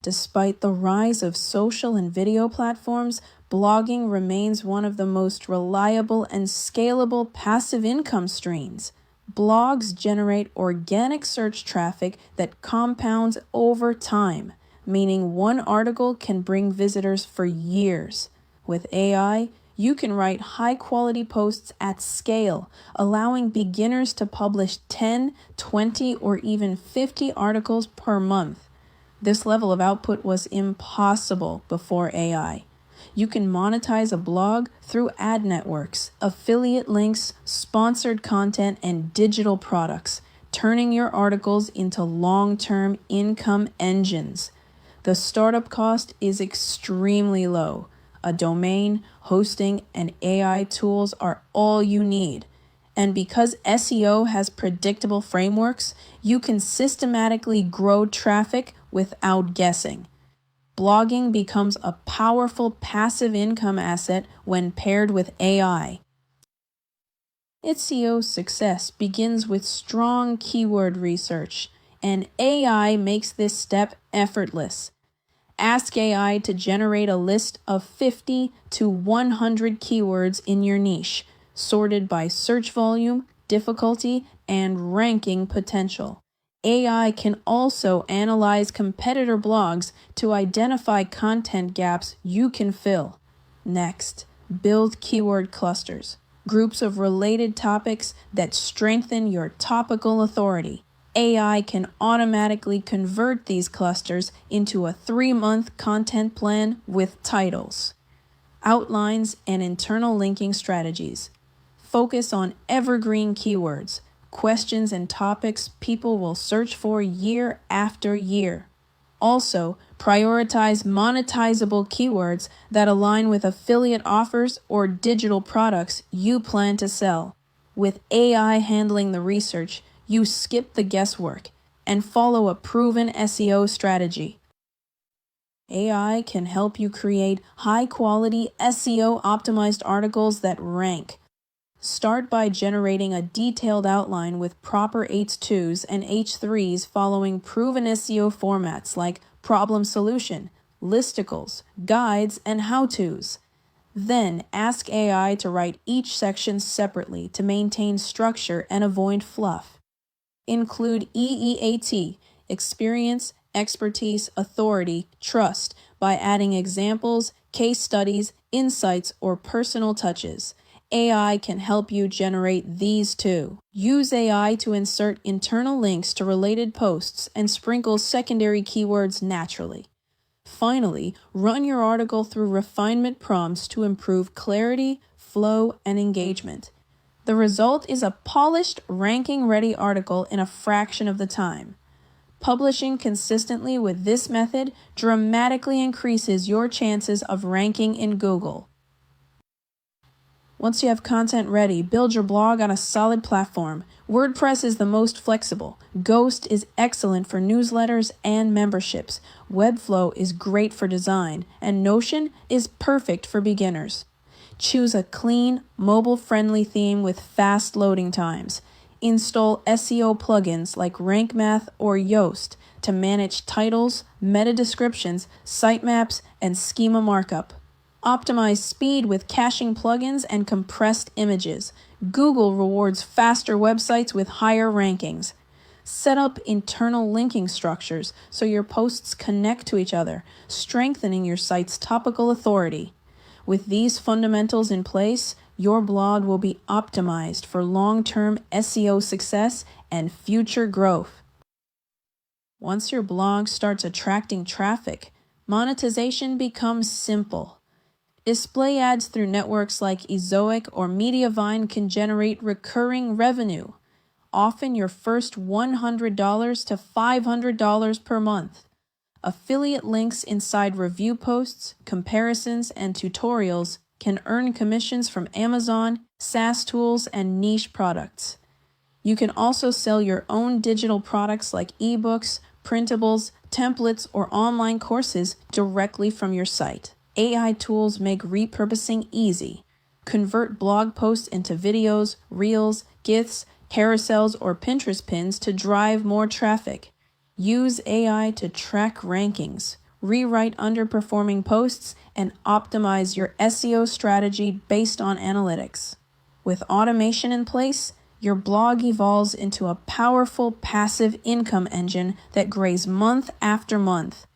Despite the rise of social and video platforms, blogging remains one of the most reliable and scalable passive income streams. Blogs generate organic search traffic that compounds over time, meaning one article can bring visitors for years. With AI, you can write high-quality posts at scale, allowing beginners to publish 10, 20, or even 50 articles per month. This level of output was impossible before AI. You can monetize a blog through ad networks, affiliate links, sponsored content, and digital products, turning your articles into long-term income engines. The startup cost is extremely low. A domain, hosting, and AI tools are all you need. And because SEO has predictable frameworks, you can systematically grow traffic without guessing. Blogging becomes a powerful passive income asset when paired with AI. SEO success begins with strong keyword research, and AI makes this step effortless. Ask AI to generate a list of 50 to 100 keywords in your niche, sorted by search volume, difficulty, and ranking potential. AI can also analyze competitor blogs to identify content gaps you can fill. Next, build keyword clusters, groups of related topics that strengthen your topical authority. AI can automatically convert these clusters into a 3-month content plan with titles, outlines, and internal linking strategies. Focus on evergreen keywords, questions and topics people will search for year after year. Also, prioritize monetizable keywords that align with affiliate offers or digital products you plan to sell. With AI handling the research, you skip the guesswork and follow a proven SEO strategy. AI can help you create high-quality SEO-optimized articles that rank. Start by generating a detailed outline with proper H2s and H3s following proven SEO formats like problem solution, listicles, guides, and how-tos. Then ask AI to write each section separately to maintain structure and avoid fluff. Include EEAT, experience, expertise, authority, trust, by adding examples, case studies, insights, or personal touches. AI can help you generate these too. Use AI to insert internal links to related posts and sprinkle secondary keywords naturally. Finally, run your article through refinement prompts to improve clarity, flow, and engagement. The result is a polished, ranking-ready article in a fraction of the time. Publishing consistently with this method dramatically increases your chances of ranking in Google. Once you have content ready, build your blog on a solid platform. WordPress is the most flexible. Ghost is excellent for newsletters and memberships. Webflow is great for design, and Notion is perfect for beginners. Choose a clean, mobile-friendly theme with fast loading times. Install SEO plugins like Rank Math or Yoast to manage titles, meta descriptions, sitemaps, and schema markup. Optimize speed with caching plugins and compressed images. Google rewards faster websites with higher rankings. Set up internal linking structures so your posts connect to each other, strengthening your site's topical authority. With these fundamentals in place, your blog will be optimized for long-term SEO success and future growth. Once your blog starts attracting traffic, monetization becomes simple. Display ads through networks like Ezoic or Mediavine can generate recurring revenue, often your first $100 to $500 per month. Affiliate links inside review posts, comparisons, and tutorials can earn commissions from Amazon, SaaS tools, and niche products. You can also sell your own digital products like ebooks, printables, templates, or online courses directly from your site. AI tools make repurposing easy. Convert blog posts into videos, reels, GIFs, carousels, or Pinterest pins to drive more traffic. Use AI to track rankings, rewrite underperforming posts, and optimize your SEO strategy based on analytics. With automation in place, your blog evolves into a powerful passive income engine that grows month after month.